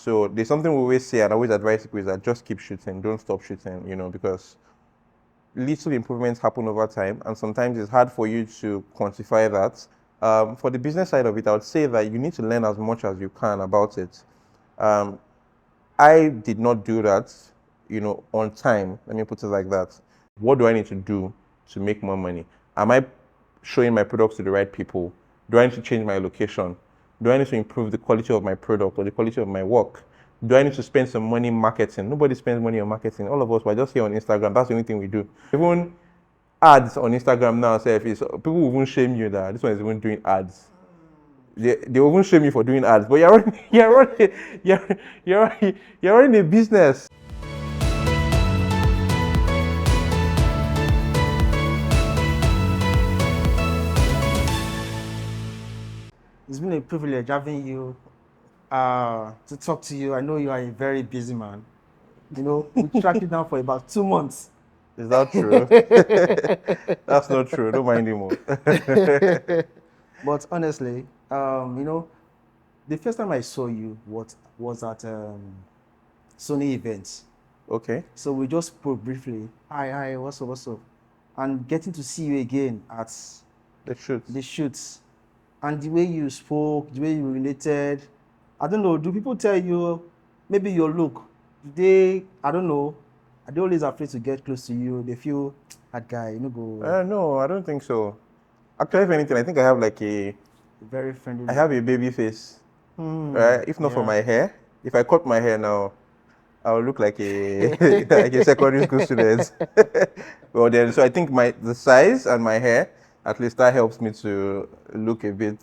So there's something we always say and I always advise people is that just keep shooting, don't stop shooting, because little improvements happen over time, and sometimes it's hard for you to quantify that. For the business side of it, I would say that you need to learn as much as you can about it. Um, I did not do that, on time. Let me put it like that. What do I need to do to make more money? Am I showing my products to the right people? Do I need to change my location? Do I need to improve the quality of my product or the quality of my work? Do I need to spend some money marketing? Nobody spends money on marketing. All of us, we're just here on Instagram. That's the only thing we do. Even ads on Instagram now, people will even shame you that this one is even doing ads. They will even shame you for doing ads, but you're running a business. It's been a privilege having you to talk to you. I know you are a very busy man. We tracked you down for about 2 months. Is that true? That's not true. Don't mind him. But honestly, the first time I saw you was at Sony events. Okay. So we just spoke briefly. Hi, what's up, what's up? And getting to see you again at The shoots. And the way you spoke, the way you related, I don't know, do people tell you, maybe your look, I don't know, are they always afraid to get close to you? They feel, that guy, go No, I don't think so. Actually, if anything, I think I have very friendly. I have a baby face, right? If not for yeah. my hair, if I cut my hair now, I will look like a like a secondary school student. Well, then, so I think the size and my hair, at least that helps me to look a bit.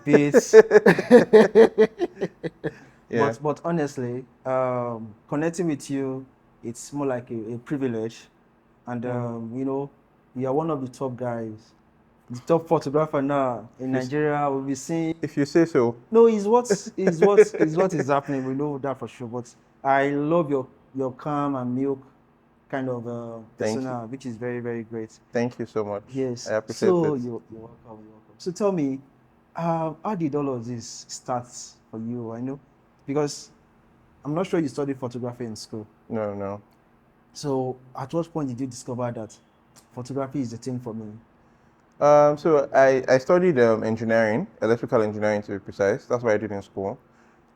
Bits. Yeah. But honestly, connecting with you, it's more like a privilege. And, you are one of the top guys. The top photographer now in Nigeria. Will be seeing. If you say so. No, is what is happening. We know that for sure. But I love your calm and milk kind of Thank persona, which is very, very great. Thank you so much. Yes. I appreciate So it. you're welcome. You're welcome. So tell me, how did all of this start for you? I know, because I'm not sure you studied photography in school. No. So at what point did you discover that photography is the thing for me? So I studied engineering, electrical engineering to be precise. That's what I did in school.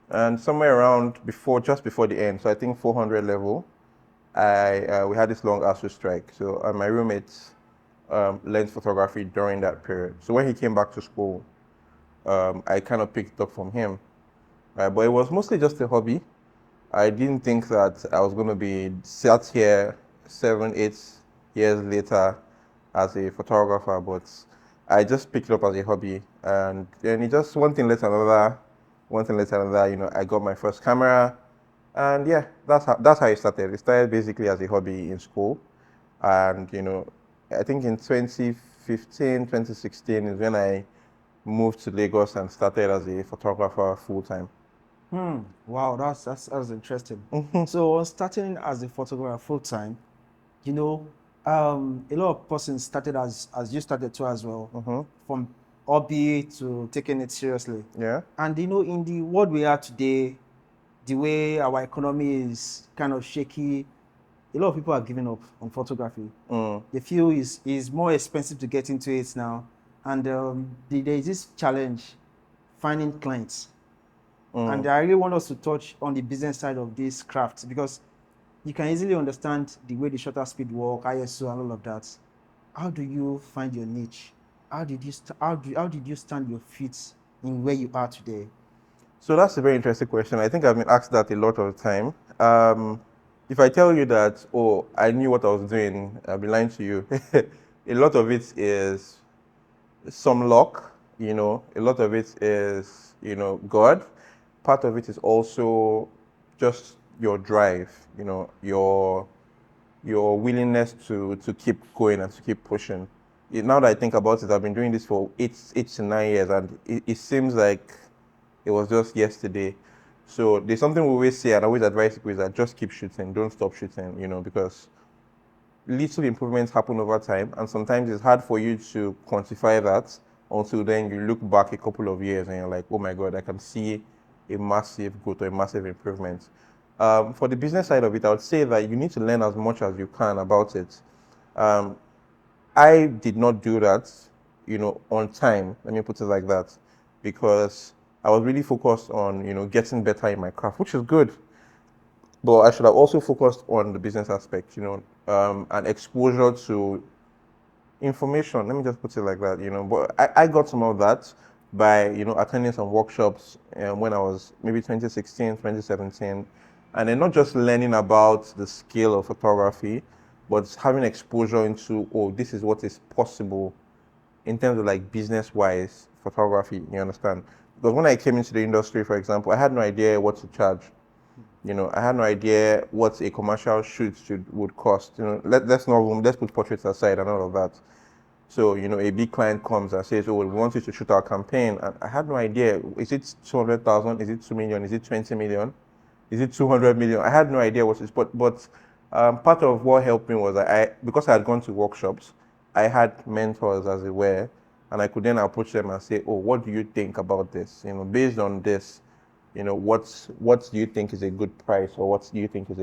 And somewhere around just before the end, so I think 400 level, we had this long ASU strike. So my roommates learned photography during that period. So when he came back to school, I kind of picked it up from him. But it was mostly just a hobby. I didn't think that I was going to be sat here 7, 8 years later as a photographer, but I just picked it up as a hobby. And then it just one thing led to another, I got my first camera. And yeah, that's how it started. It started basically as a hobby in school. And, I think in 2015, 2016 is when I moved to Lagos and started as a photographer full time. Wow, that's interesting. So starting as a photographer full time, a lot of persons started as you started too as well, from hobby to taking it seriously. Yeah. And in the world we are today, the way our economy is kind of shaky, a lot of people are giving up on photography. They feel is more expensive to get into it now, and there is this challenge finding clients. And I really want us to touch on the business side of this craft, because you can easily understand the way the shutter speed work, ISO, and all of that. How do you find your niche? How did you stand your feet in where you are today? So that's a very interesting question. I think I've been asked that a lot of the time. If I tell you that, I knew what I was doing, I'll be lying to you. A lot of it is some luck, a lot of it is, God. Part of it is also just your drive, your willingness to keep going and to keep pushing. Now that I think about it, I've been doing this for 8 to 9 years, and it seems like it was just yesterday. So there's something we always say, and I always advise people is that just keep shooting, don't stop shooting, because little improvements happen over time, and sometimes it's hard for you to quantify that until then you look back a couple of years and you're like, oh my God, I can see a massive growth or a massive improvement. For the business side of it, I would say that you need to learn as much as you can about it. Um, I did not do that, on time. Let me put it like that, because I was really focused on, getting better in my craft, which is good. But I should have also focused on the business aspect, and exposure to information. Let me just put it like that. But I got some of that by, attending some workshops when I was maybe 2016, 2017, and then not just learning about the skill of photography, but having exposure into, oh, this is what is possible in terms of like business wise photography. You understand? Because when I came into the industry, for example, I had no idea what to charge. I had no idea what a commercial shoot would cost. Let's put portraits aside and all of that. So, a big client comes and says, oh, we want you to shoot our campaign. And I had no idea. Is it 200,000? Is it 2 million? Is it 20 million? Is it 200 million? I had no idea what it is. But part of what helped me was that because I had gone to workshops, I had mentors, as it were, and I could then approach them and say, oh, what do you think about this? Based on this, what do you think is a good price, or what do you think is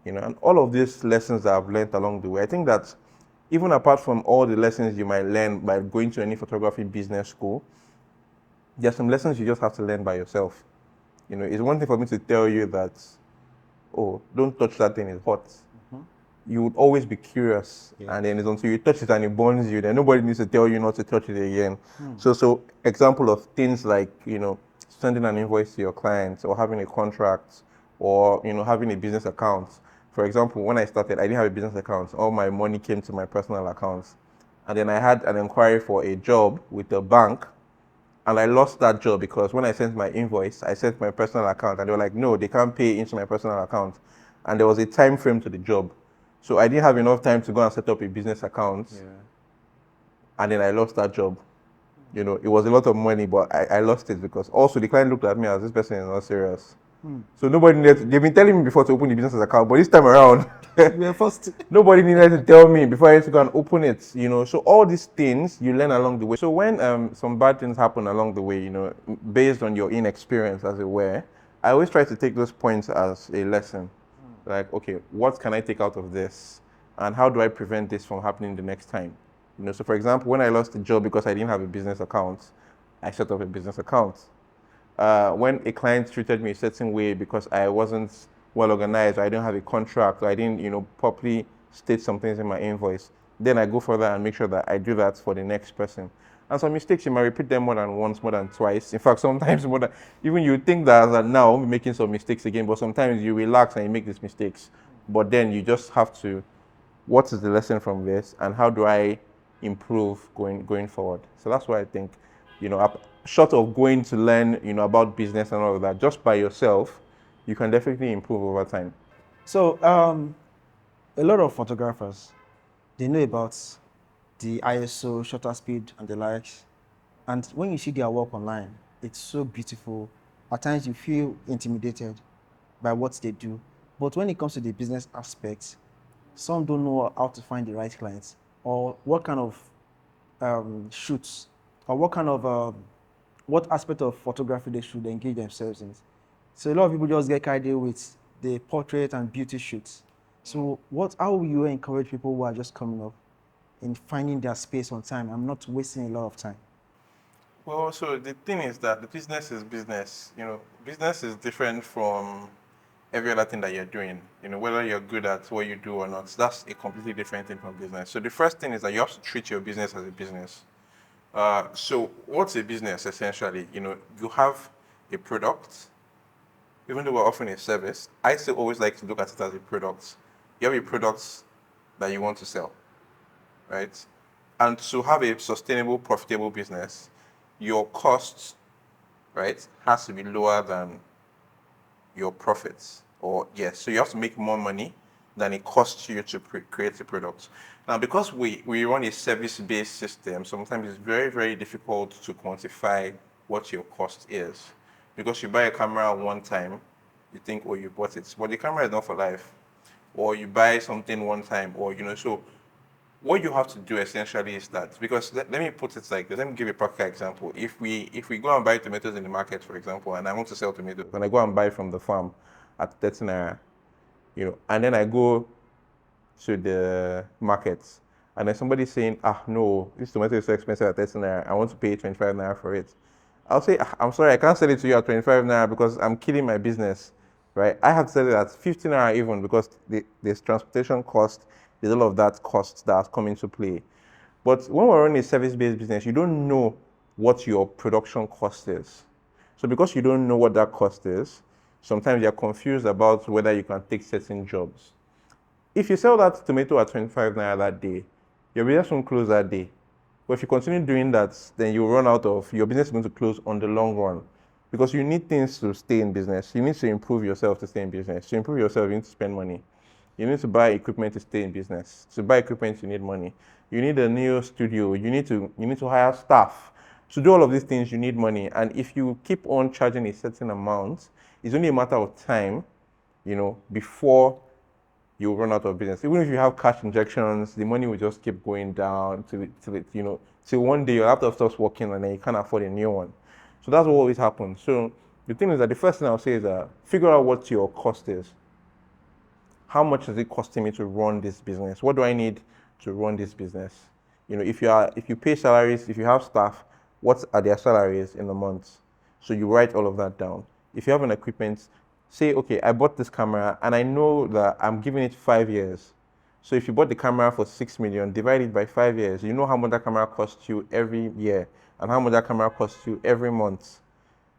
and all of these lessons that I've learned along the way. I think that even apart from all the lessons you might learn by going to any photography business school, there's some lessons you just have to learn by yourself. It's one thing for me to tell you that, oh, don't touch that thing, it's hot. You would always be curious, and then it's until you touch it and it burns you, then nobody needs to tell you not to touch it again. So example of things like, sending an invoice to your clients, or having a contract, or having a business account. For example, when I started, I didn't have a business account. All my money came to my personal accounts, and then I had an inquiry for a job with a bank, and I lost that job because when I sent my invoice, I sent my personal account, and they were like, no, they can't pay into my personal account, and there was a time frame to the job. So I didn't have enough time to go and set up a business account, and then I lost that job. It was a lot of money, but I lost it because also the client looked at me as, this person is not serious. So they've been telling me before to open the business account, but this time around, nobody needed to tell me before I had to go and open it. So all these things you learn along the way. So when some bad things happen along the way, based on your inexperience, as it were, I always try to take those points as a lesson. Like, okay, what can I take out of this, and how do I prevent this from happening the next time? So for example, when I lost the job because I didn't have a business account, I set up a business account. When a client treated me a certain way because I wasn't well organized, or I didn't have a contract, or I didn't, properly state some things in my invoice, then I go further and make sure that I do that for the next person. And some mistakes, you might repeat them more than once, more than twice. In fact, sometimes more than, even you think that now I'm making some mistakes again, but sometimes you relax and you make these mistakes. But then you just have to, what is the lesson from this, and how do I improve going forward? So that's why I think, short of going to learn, about business and all of that, just by yourself, you can definitely improve over time. So, a lot of photographers, they know about the ISO, shutter speed, and the likes. And when you see their work online, it's so beautiful. At times you feel intimidated by what they do. But when it comes to the business aspects, some don't know how to find the right clients, or what kind of shoots, or what aspect of photography they should engage themselves in. So a lot of people just get carried away with the portrait and beauty shoots. So how will you encourage people who are just coming up in finding their space on time and not wasting a lot of time? Well, so the thing is that the business is business. Business is different from every other thing that you're doing. Whether you're good at what you do or not, that's a completely different thing from business. So the first thing is that you have to treat your business as a business. So what's a business essentially? You have a product. Even though we're offering a service, I still always like to look at it as a product. You have a product that you want to sell, right? And to have a sustainable, profitable business, your costs, right, has to be lower than your profits. Or yes, so you have to make more money than it costs you to create a product. Now, because we run a service-based system, sometimes it's very, very difficult to quantify what your cost is. Because you buy a camera one time, you think, oh, you bought it. But the camera is not for life. Or you buy something one time, or, so what you have to do essentially is that, because let me put it like this, let me give you a practical example. If we go and buy tomatoes in the market, for example, and I want to sell tomatoes, and I go and buy from the farm at 30 naira, and then I go to the markets, and then somebody saying, no, this tomato is so expensive at 30 naira, I want to pay 25 naira for it. I'll say, I'm sorry, I can't sell it to you at 25 naira because I'm killing my business, right? I have to sell it at 50 naira even because there's transportation cost, there's all of that cost that has come into play. But when we're running a service-based business, you don't know what your production cost is. So because you don't know what that cost is, sometimes you're confused about whether you can take certain jobs. If you sell that tomato at 25 naira that day, your business won't close that day. But if you continue doing that, then you run out of, your business is going to close on the long run. Because you need things to stay in business. You need to improve yourself to stay in business. To improve yourself, you need to spend money. You need to buy equipment to stay in business. To buy equipment, you need money. You need a new studio. You need to hire staff. To do all of these things, you need money. And if you keep on charging a certain amount, it's only a matter of time, before you'll run out of business. Even if you have cash injections, the money will just keep going down till one day your laptop stops working and then you can't afford a new one. So that's what always happens. So the thing is that the first thing I'll say is that figure out what your cost is. How much is it costing me to run this business? What do I need to run this business? If you pay salaries, if you have staff, what are their salaries in a month? So you write all of that down. If you have an equipment, say, okay, I bought this camera and I know that I'm giving it 5 years. So if you bought the camera for 6 million, divide it by 5 years, you know how much that camera costs you every year and how much that camera costs you every month.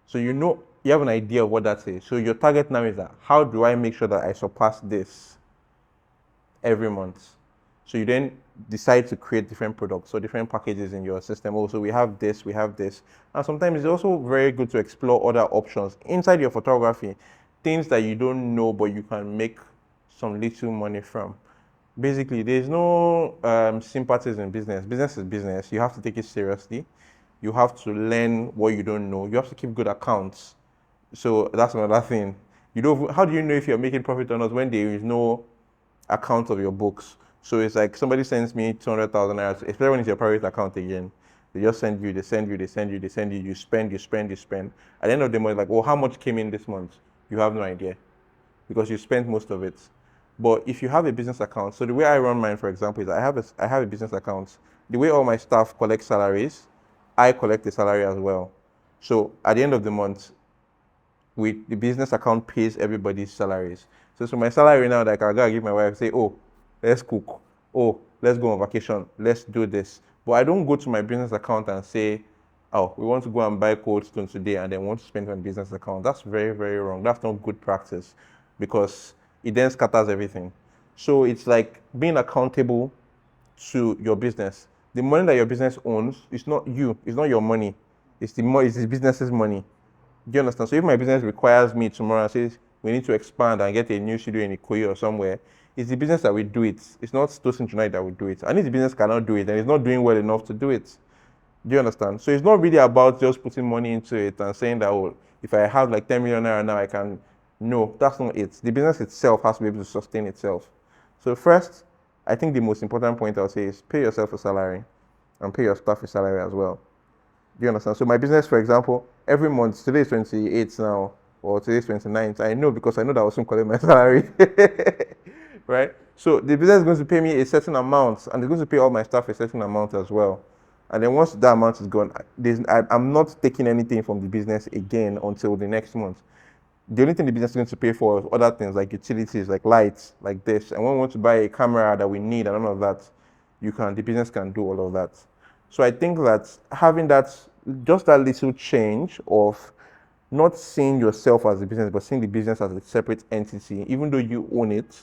So you have an idea of what that is. So your target now is that, how do I make sure that I surpass this every month? So you then decide to create different products, so different packages in your system. Also, we have this. And sometimes it's also very good to explore other options inside your photography, things that you don't know, but you can make some little money from. Basically, there's no sympathies in business. Business is business. You have to take it seriously. You have to learn what you don't know. You have to keep good accounts. So that's another thing. How do you know if you're making profit or not when there is no account of your books? So it's like somebody sends me 200,000 naira, especially when it's your private account again. They just send you, you spend. At the end of the month, like, well, how much came in this month? You have no idea because you spent most of it. But if you have a business account, so the way I run mine, for example, is I have a business account. The way all my staff collect salaries, I collect the salary as well. So at the end of the month, the business account pays everybody's salaries. So my salary now, like I gotta give my wife, say, oh, let's cook. Oh, let's go on vacation. Let's do this. But I don't go to my business account and say, oh, we want to go and buy Cold Stone today and then want to spend on business account. That's very, very wrong. That's not good practice because it then scatters everything. So it's like being accountable to your business. The money that your business owns is not you. It's not your money. It's the business's money. Do you understand? So if my business requires me tomorrow and says we need to expand and get a new studio in Ikoyi or somewhere, it's the business that will do it. It's not Tosin Junaid that will do it. And if the business cannot do it, then it's not doing well enough to do it. Do you understand? So it's not really about just putting money into it and saying that, oh, if I have like 10 million naira now, I can. No, that's not it. The business itself has to be able to sustain itself. So first, I think the most important point I'll say is pay yourself a salary and pay your staff a salary as well. Do you understand? So my business, for example, every month, today is 28th now, or today is 29th. I know because I know that I will soon collect my salary. Right? So the business is going to pay me a certain amount, and it's going to pay all my staff a certain amount as well. And then once that amount is gone, I'm not taking anything from the business again until the next month. The only thing the business is going to pay for is other things like utilities, like lights, like this. And when we want to buy a camera that we need and all of that, the business can do all of that. So I think that having just that little change of not seeing yourself as a business, but seeing the business as a separate entity, even though you own it,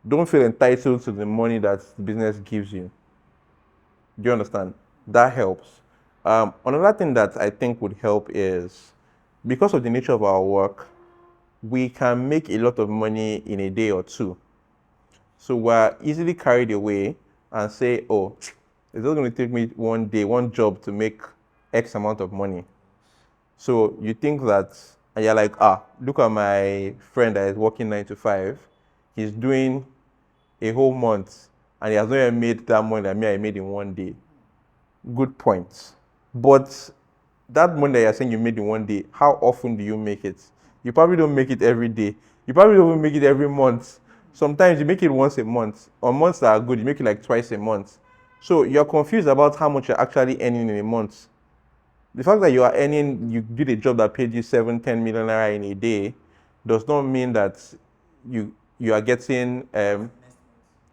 don't feel entitled to the money that the business gives you. Do you understand? That helps. Another thing that I think would help is, because of the nature of our work, we can make a lot of money in a day or two. So we're easily carried away and say, oh, it's just going to take me one day, one job to make X amount of money. So you think that, and you're like, look at my friend that is working 9 to 5. He's doing a whole month and he has not yet made that money that me I made in one day. Good point. But that money that you're saying you made in one day, how often do you make it? You probably don't make it every day. You probably don't even make it every month. Sometimes you make it once a month. On months that are good, you make it like twice a month. So you're confused about how much you're actually earning in a month. The fact that you are earning, you did a job that paid you 7-10 million naira in a day, does not mean that you are getting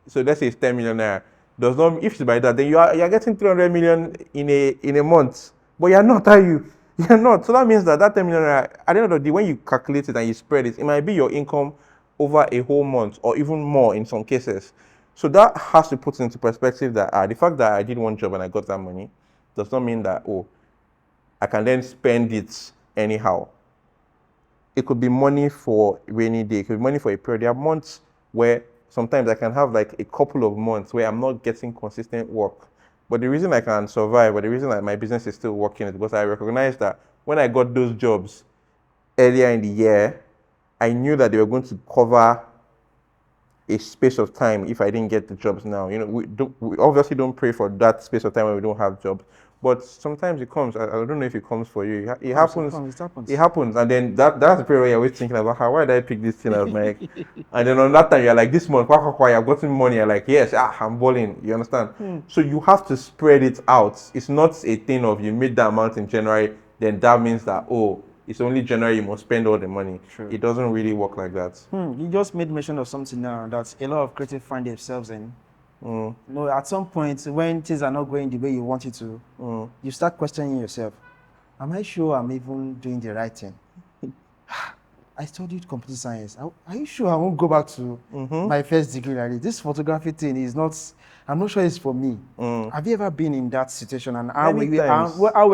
so let's say it's 10 million naira. Does not, if it's by that, then you're getting 300 million in a month. But you're not, are you? You're not. So that means that 10 million naira, at the end of the day, when you calculate it and you spread it, it might be your income over a whole month or even more in some cases. So that has to put into perspective that the fact that I did one job and I got that money does not mean that, I can then spend it anyhow. It could be money for rainy day. It could be money for a period. There are months where sometimes I can have like a couple of months where I'm not getting consistent work. But the reason I can survive, or the reason that my business is still working, is because I recognize that when I got those jobs earlier in the year, I knew that they were going to cover a space of time if I didn't get the jobs now. We obviously don't pray for that space of time when we don't have jobs. But sometimes it comes. I don't know if it comes for you. It happens. It happens, and then that's the period where you're always thinking about why did I pick this thing as my. And then on that time you're like, this month, I've gotten money. You're like, yes, I'm balling. You understand? So you have to spread it out. It's not a thing of you made that amount in January, then that means that it's only January you must spend all the money. True. It doesn't really work like that. You just made mention of something now that a lot of creatives find themselves in. At some point when things are not going the way you want it to, you start questioning yourself. Am I sure I'm even doing the right thing? I studied computer science. Are you sure I won't go back to my first degree like this? This photography thing is not, I'm not sure it's for me. Have you ever been in that situation, and how were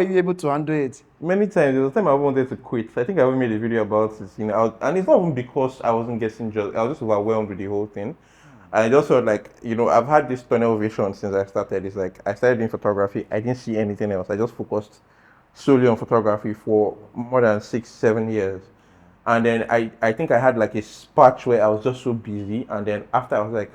you able to handle it? Many times. There was a time I wanted to quit. I think I even made a video about it. And it's not even because I wasn't getting jobs. I was just overwhelmed with the whole thing. And I just felt like, I've had this tunnel vision since I started. It's like I started doing photography. I didn't see anything else. I just focused solely on photography for more than 6-7 years. And then I think I had like a patch where I was just so busy. And then after I was like,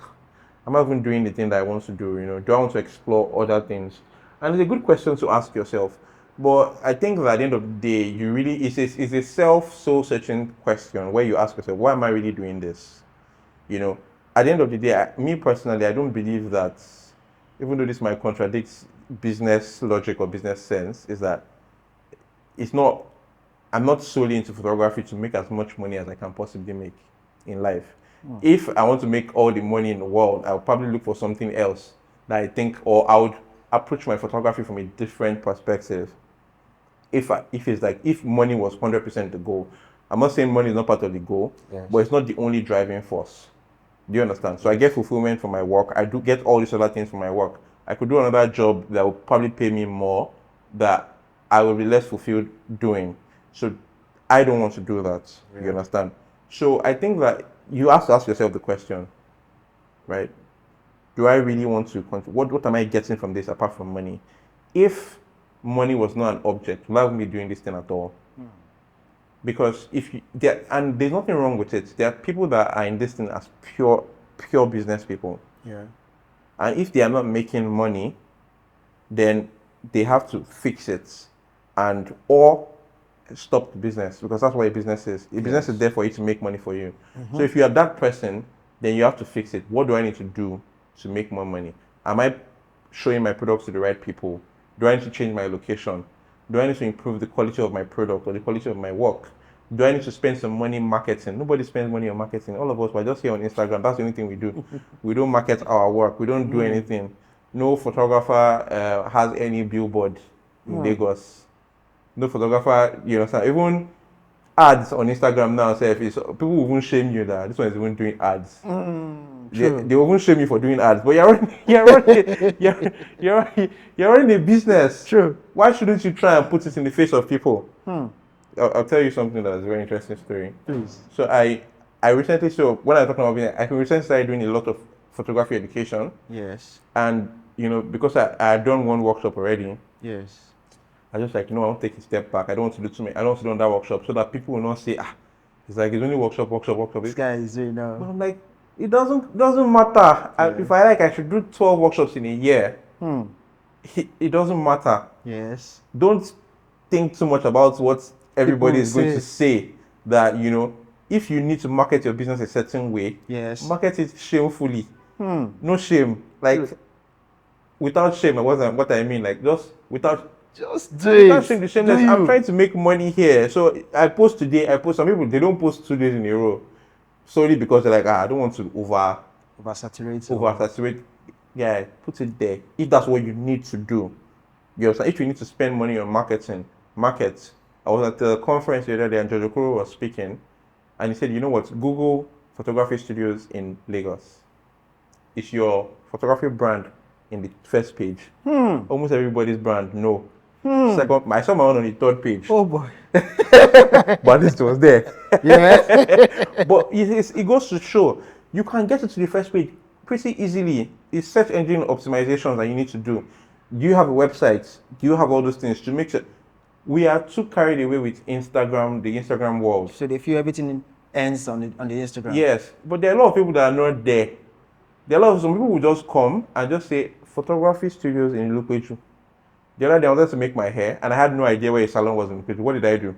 I'm not even doing the thing that I want to do. Do I want to explore other things? And it's a good question to ask yourself. But I think that at the end of the day, it's a soul-searching question where you ask yourself, why am I really doing this? At the end of the day, me personally, I don't believe that, even though this might contradict business logic or business sense, is that I'm not solely into photography to make as much money as I can possibly make in life. If I want to make all the money in the world, I'll probably look for something else that I think, or I would approach my photography from a different perspective. If money was 100% the goal, I'm not saying money is not part of the goal, but it's not the only driving force. Do you understand? So I get fulfillment from my work. I do get all these other things from my work. I could do another job that will probably pay me more, that I will be less fulfilled doing. So I don't want to do that. Yeah. You understand? So I think that you have to ask yourself the question, right? Do I really want to what am I getting from this apart from money? If money was not an object, why would we be doing this thing at all? Because and there's nothing wrong with it. There are people that are in this thing as pure business people. Yeah. And if they are not making money, then they have to fix it or stop the business, because that's what a business is. A business is there for you to make money for you. So if you are that person, then you have to fix it. What do I need to do to make more money? Am I showing my products to the right people? Do I need to change my location? Do I need to improve the quality of my product or the quality of my work? Do I need to spend some money marketing? Nobody spends money on marketing. All of us, we're just here on Instagram. That's the only thing we do. We don't market our work. We don't do anything. No photographer has any billboard in Lagos. No photographer, you understand? Even ads on Instagram now, people will even shame you that this one is even doing ads. They will even shame you for doing ads, but you're running a business. True. Why shouldn't you try and put it in the face of people? I'll tell you something that is a very interesting story. Please. So I recently, when I was talking about business, I recently started doing a lot of photography education. Yes. And because I had done one workshop already. Yes. I just I want to take a step back. I don't want to do too many. I don't want to do that workshop so that people will not say, it's like it's only workshop. This guy is doing now. But I'm like, It doesn't matter. If I like, I should do 12 workshops in a year. It doesn't matter. Yes. Don't think too much about what everybody is going to say. That, you know, if you need to market your business a certain way, Yes. market it shamefully. No shame. Like, without shame, what I mean, like, just without do it. Without shame, the shameless. I'm trying to make money here. So I post today, some people, they don't post 2 days in a row. Solely because they're like, I don't want to oversaturate. Yeah, put it there. If that's what you need to do. You know, if you need to spend money on marketing, market. I was at the conference the other day and Jojo Okoro was speaking, and he said, you know what, Google photography studios in Lagos. It's your photography brand in the first page. Almost everybody's brand, no. Second, I saw my own on the 3rd page. Oh boy. But at least it was there. Yeah. But it goes to show, you can get it to the first page pretty easily. It's search engine optimizations that you need to do. Do you have a website? Do you have all those things to make sure? We are too carried away with Instagram, the Instagram world. So they feel everything ends on the Instagram. Yes, but there are a lot of people that are not there. There are some people who just come and just say, photography studios in Ilupeju. The other day I wanted to make my hair and I had no idea where a salon was in Ilupeju. What did I do?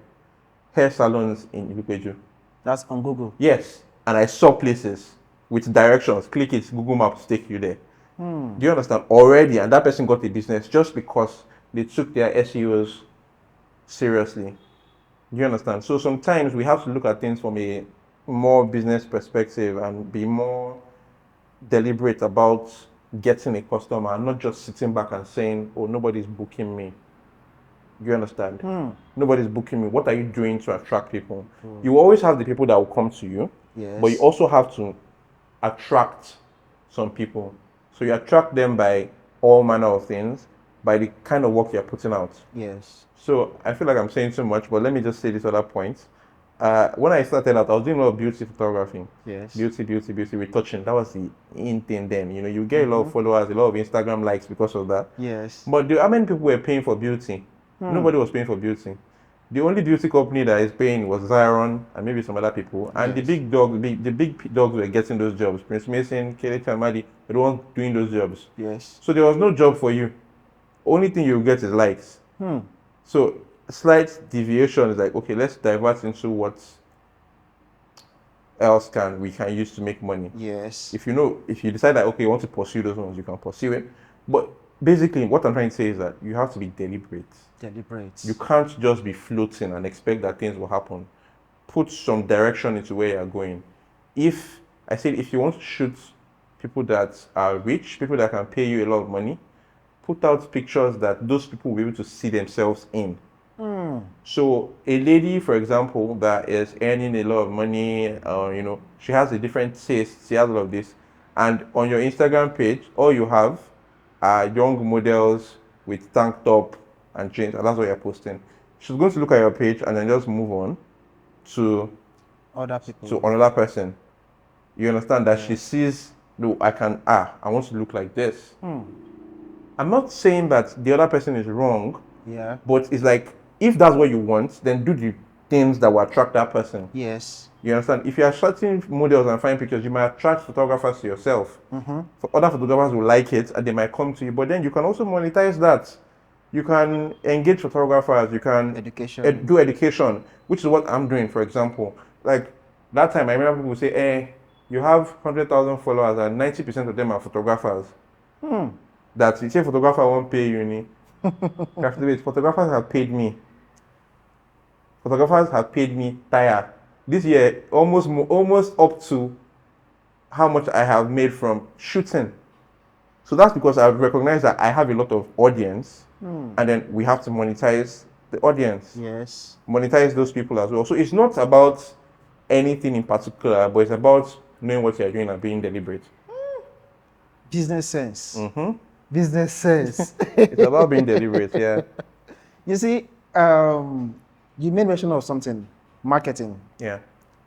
Hair salons in Ilupeju. That's on Google. Yes, and I saw places with directions. Click it, Google Maps take you there. Do you understand? Already, and that person got a business just because they took their SEOs seriously. Do you understand? So sometimes we have to look at things from a more business perspective and be more deliberate about getting a customer and not just sitting back and saying, oh, nobody's booking me. You understand? Nobody's booking me. What are you doing to attract people? You always have the people that will come to you, but you also have to attract some people. So you attract them by all manner of things, by the kind of work you're putting out. Yes. So I feel like I'm saying too much, but let me just say this other point. When I started out, I was doing a lot of beauty photography. Yes. Beauty, retouching. That was the in thing then. You know, you get a lot of followers, a lot of Instagram likes because of that. Yes. But how many people were paying for beauty? Nobody was paying for beauty. The only beauty company that is paying was Zyron and maybe some other people. And the big dogs were getting those jobs. Prince Mason, Kelechi Amadi, were the ones doing those jobs. Yes. So there was no job for you. Only thing you get is likes. So slight deviation is like, okay, let's divert into what else we can use to make money. Yes. If you decide that, okay, you want to pursue those ones, you can pursue it. But basically, what I'm trying to say is that you have to be deliberate. You can't just be floating and expect that things will happen. Put some direction into where you're going. If you want to shoot people that are rich, people that can pay you a lot of money, put out pictures that those people will be able to see themselves in. So a lady, for example, that is earning a lot of money, she has a different taste, she has all of this, and on your Instagram page, all you have are young models with tank top and jeans, and that's what you're posting. She's going to look at your page and then just move on to other people, to another person. You understand that she sees, no, I want to look like this. I'm not saying that the other person is wrong, but it's like, if that's what you want, then do the things that will attract that person. Yes. You understand? If you are shooting models and fine pictures, you might attract photographers to yourself. For other photographers will like it and they might come to you, but then you can also monetize that. You can engage photographers, you can do education, which is what I'm doing, for example. Like that time, I remember people say, hey, you have 100,000 followers and 90% of them are photographers. That you say photographer won't pay you. Craftivate, photographers have paid me. Photographers have paid me tire. This year, almost up to how much I have made from shooting. So that's because I've recognized that I have a lot of audience, and then we have to monetize the audience. Yes. Monetize those people as well. So it's not about anything in particular, but it's about knowing what you're doing and being deliberate. Business sense. Business sense. It's about being deliberate, yeah. You see, you made mention of something, marketing. Yeah.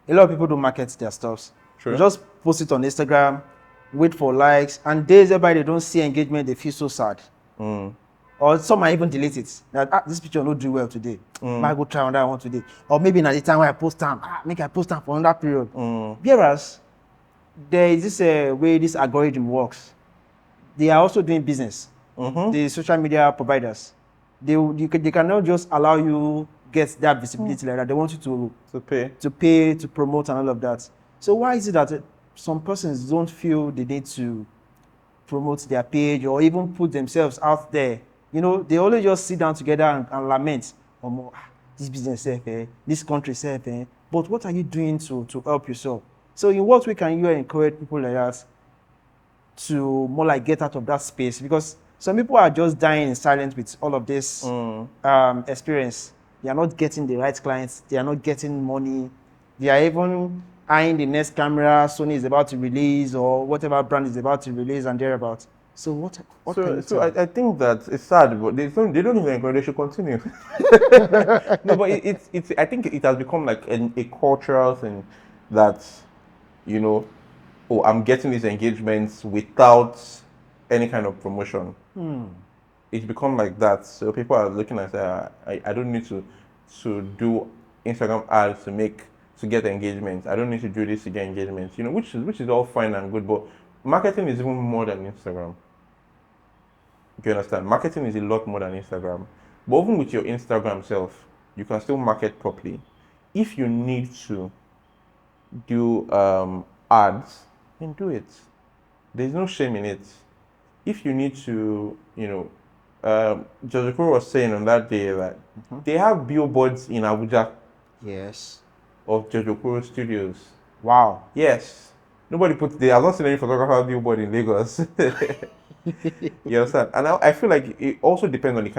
A lot of people do market their stuffs. True. You just post it on Instagram, wait for likes, and days whereby they don't see engagement, they feel so sad. Or some might even delete it. That this picture not do well today. Might go try another one today. Or maybe at the time when I post time, make I post time for another period. Whereas there is this way this algorithm works. They are also doing business. Mm-hmm. The social media providers, they cannot just allow you get that visibility like that. They want you To pay. to promote and all of that. So why is it that some persons don't feel the need to promote their page or even put themselves out there? You know, they only just sit down together and lament, this business self, this country self, but what are you doing to help yourself? So in what way can you encourage people like that to more like get out of that space? Because some people are just dying in silence with all of this experience. They are not getting the right clients. They are not getting money. They are even eyeing the next camera Sony is about to release or whatever brand is about to release and thereabouts. So what can you So tell? I think that it's sad, but they don't even encourage. They should continue. No, but it's I think it has become like a cultural thing that, you know, oh, I'm getting these engagements without any kind of promotion. It's become like that. So people are looking at I don't need to do Instagram ads to get engagements. I don't need to do this to get engagements. You know, which is all fine and good, but marketing is even more than Instagram. Do you understand? Marketing is a lot more than Instagram. But even with your Instagram self, you can still market properly. If you need to do ads, then do it. There's no shame in it. If you need to, you know, Joseph was saying on that day that they have billboards in Abuja Yes. of Jojo Studios. Wow. Yes. Nobody put there. I've not seen any photographer billboard in Lagos. You understand? And I feel like it also depends on the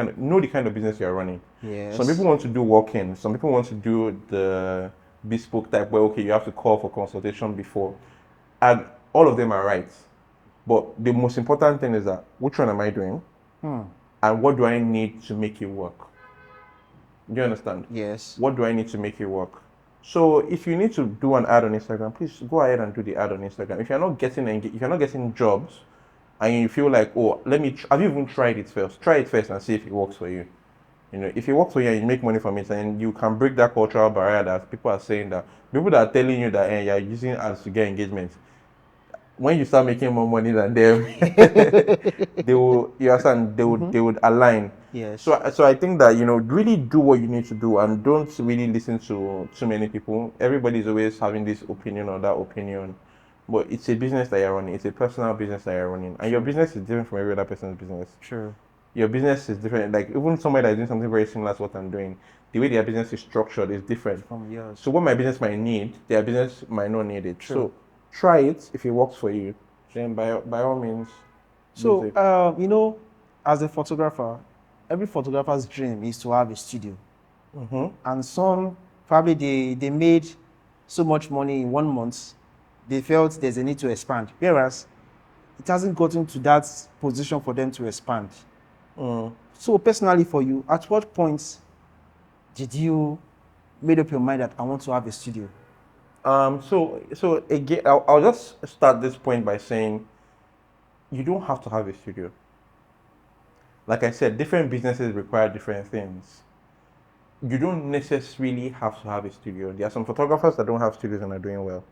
kind of business you're running. Yes. Some people want to do walk-in. Some people want to do the bespoke type where, okay, you have to call for consultation before. And all of them are right. But the most important thing is that, which one am I doing? And what do I need to make it work? Do you understand? Yes. What do I need to make it work? So if you need to do an ad on Instagram, please go ahead and do the ad on Instagram. If you're not getting jobs, and you feel like, oh, have you even tried it first? Try it first and see if it works for you. You know, if it works for you and you make money from it, and you can break that cultural barrier that people are saying that people that are telling you that you're using ads to get engagement, when you start making more money than them, they will, you understand, they would align. Yes. So I think that, you know, really do what you need to do and don't really listen to too many people. Everybody's always having this opinion or that opinion, but it's a business that you're running. It's a personal business that you're running, and your business is different from every other person's business. True. Your business is different. Like even somebody that's doing something very similar to what I'm doing, the way their business is structured is different. From yours. So what my business might need, their business might not need it. True. So try it. If it works for you, then by all means. So, use it. you know, as a photographer, every photographer's dream is to have a studio. And some, probably they made so much money in 1 month, they felt there's a need to expand. Whereas it hasn't gotten to that position for them to expand. So personally for you, at what point did you made up your mind that I want to have a studio? So again, I'll just start this point by saying you don't have to have a studio. Like I said, different businesses require different things. You don't necessarily have to have a studio. There are some photographers that don't have studios and are doing well,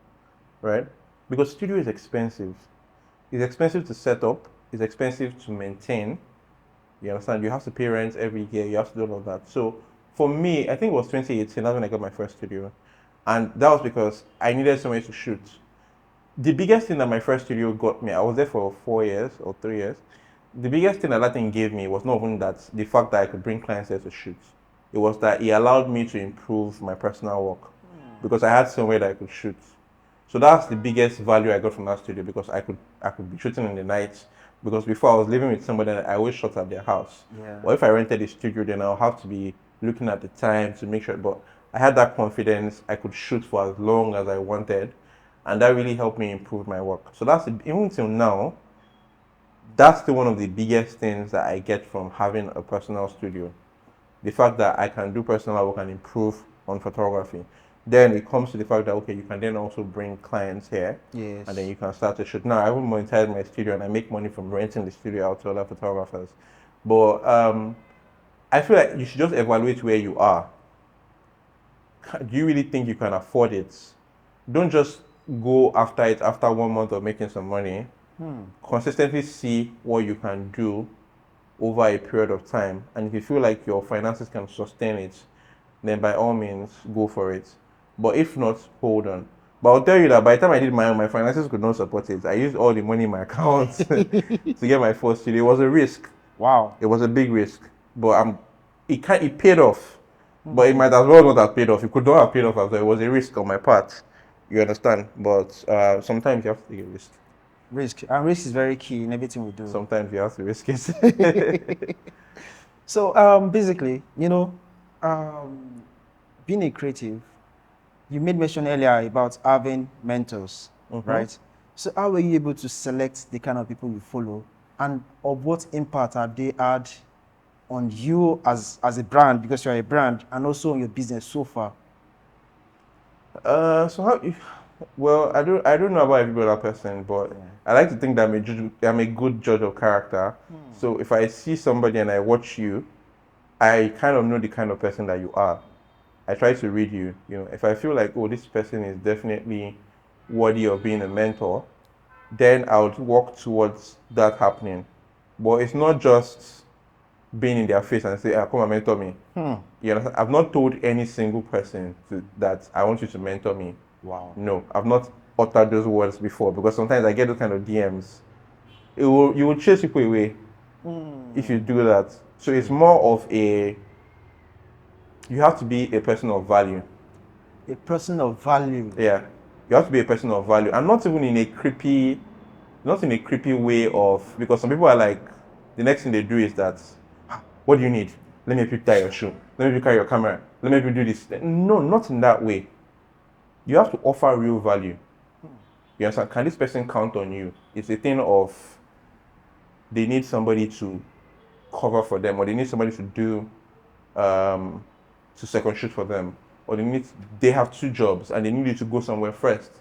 right? Because studio is expensive. It's expensive to set up. It's expensive to maintain. You understand? You have to pay rent every year. You have to do all of that. So for me, I think it was 2018. That's when I got my first studio, and that was because I needed somewhere to shoot. The biggest thing that my first studio got me, I was there for 4 years or 3 years. The biggest thing that thing gave me was not even that the fact that I could bring clients there to shoot. It was that it allowed me to improve my personal work because I had somewhere that I could shoot. So that's the biggest value I got from that studio because I could be shooting in the night. Because before I was living with somebody and I always shot at their house. Yeah. Or if I rented a studio, then I'll have to be looking at the time to make sure. But I had that confidence. I could shoot for as long as I wanted, and that really helped me improve my work. So even till now, that's still one of the biggest things that I get from having a personal studio. The fact that I can do personal work and improve on photography. Then it comes to the fact that, okay, you can then also bring clients here. Yes. And then you can start to shoot. Now, I will monetize my studio and I make money from renting the studio out to other photographers. But I feel like you should just evaluate where you are. Do you really think you can afford it? Don't just go after it after 1 month of making some money. Consistently see what you can do over a period of time. And if you feel like your finances can sustain it, then by all means go for it. But if not, hold on. But I'll tell you that by the time I did my finances could not support it. I used all the money in my account to get my first studio. It was a risk. Wow. It was a big risk. But it paid off. But it might as well not have paid off. It could not have paid off after. It was a risk on my part. You understand? But sometimes you have to take a risk. Risk. And risk is very key in everything we do. Sometimes you have to risk it. So basically, being a creative, you made mention earlier about having mentors, right? So how were you able to select the kind of people you follow, and of what impact have they had on you as a brand, because you're a brand, and also on your business so far? Well, I don't know about every other person, but I like to think that I'm a good judge of character. So if I see somebody and I watch you, I kind of know the kind of person that you are. I try to read you. If I feel like, oh, this person is definitely worthy of being a mentor, then I would work towards that happening. But it's not just being in their face and say, come and mentor me. I've not told any single person that I want you to mentor me. Wow. No, I've not uttered those words before, because sometimes I get those kind of DMs. You will chase people away if you do that. So it's more of you have to be a person of value. A person of value. Yeah, you have to be a person of value, and not even in a creepy way of, because some people are like, the next thing they do is that, what do you need? Let me help you tie your shoe. Let me help you carry your camera. Let me help you do this. No, not in that way. You have to offer real value. You understand? Can this person count on you? It's a thing of, they need somebody to cover for them, or they need somebody to do to second shoot for them, or they have 2 jobs and they need you to go somewhere first.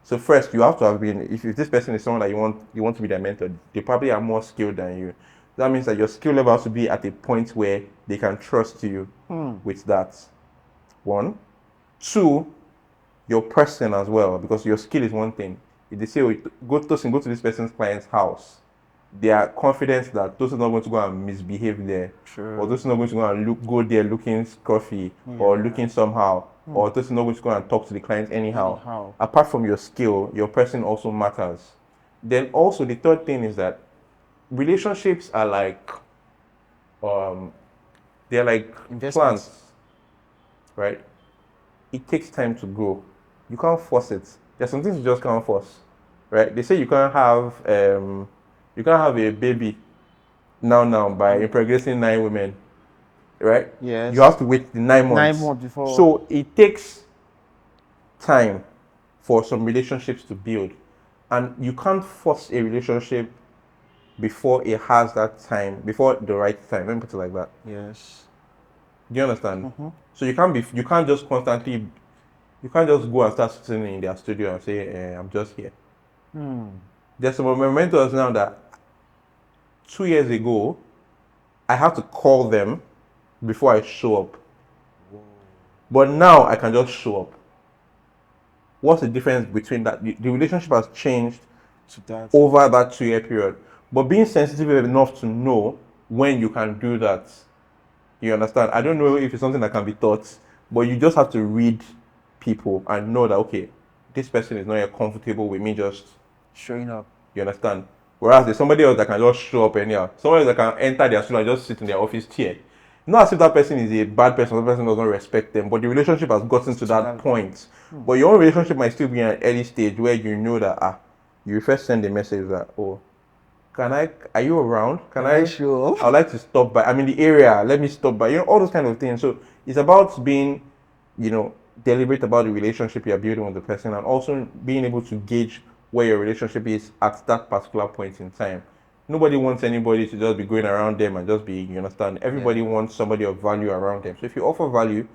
So first, you have to have been, if this person is someone that you want to be their mentor, they probably are more skilled than you. That means that your skill level has to be at a point where they can trust you with that. 1. 2, your person as well, because your skill is one thing. If they say, go to this person's client's house, they are confident that those are not going to go and misbehave there. Sure. Or those are not going to go and go there looking scruffy or looking somehow. Or those are not going to go and talk to the client anyhow. Apart from your skill, your person also matters. Then also the third thing is that relationships are like, they're like plants, right? It takes time to grow. You can't force it. There's some things you just can't force, right? They say you can't have a baby now by impregnating 9 women, right? Yes. You have to wait the 9 months. 9 months before. So it takes time for some relationships to build, and you can't force a relationship before it has that time, before the right time. Let me put it like that. Yes. Do you understand? So you can't just go and start sitting in their studio and say, I'm just here. There's some of my mentors now that 2 years ago, I have to call them before I show up. But now I can just show up. What's the difference between that? The relationship has changed over that 2-year period. But being sensitive enough to know when you can do that. You understand? I don't know if it's something that can be taught, but you just have to read people and know that, okay, this person is not yet comfortable with me just showing up. You understand? Whereas there's somebody else that can just show up anyhow. Somebody that can enter their studio and just sit in their office chair. Not as if that person is a bad person, that person doesn't respect them, but the relationship has gotten to that point. But your own relationship might still be in an early stage where you know that, you first send a message that, are you around? Can I show up? I'd like to stop by. I'm in the area. Let me stop by. All those kind of things. So it's about being, deliberate about the relationship you're building with the person, and also being able to gauge where your relationship is at that particular point in time. Nobody wants anybody to just be going around them and just be, you understand? Everybody wants somebody of value around them. So if you offer value,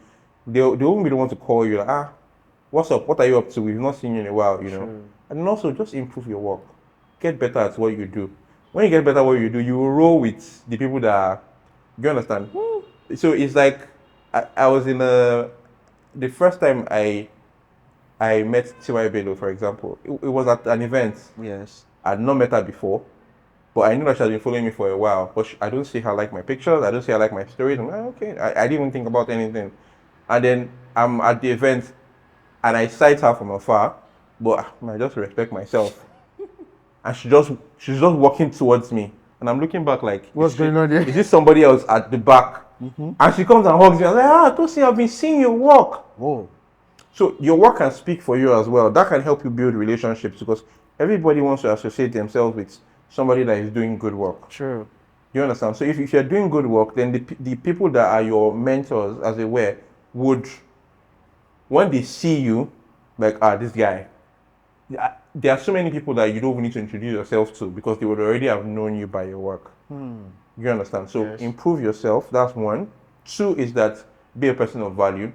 they won't be the one to call you like, what's up? What are you up to? We've not seen you in a while, Sure. And also just improve your work. Get better at what you do. When you get better at what you do, you will roll with the people that you understand. So it's like I was in the first time I I met T.Y. Bello, for example. It was at an event. Yes. I'd not met her before, but I knew that she had been following me for a while. But I don't see her like my pictures. I don't see her like my stories. I'm like, okay. I didn't even think about anything. And then I'm at the event, and I sight her from afar, but I just respect myself. And she's just walking towards me, and I'm looking back like, What's going on there? Is this somebody else at the back? And she comes and hugs me. I'm like, Tosin, I've been seeing you walk. Whoa. So your work can speak for you as well. That can help you build relationships because everybody wants to associate themselves with somebody that is doing good work. True. You understand? So if you're doing good work, then the people that are your mentors, as it were, would, when they see you, like, this guy. There are so many people that you don't even need to introduce yourself to because they would already have known you by your work. You understand? So Yes. improve yourself. That's one. Two is that be a person of value.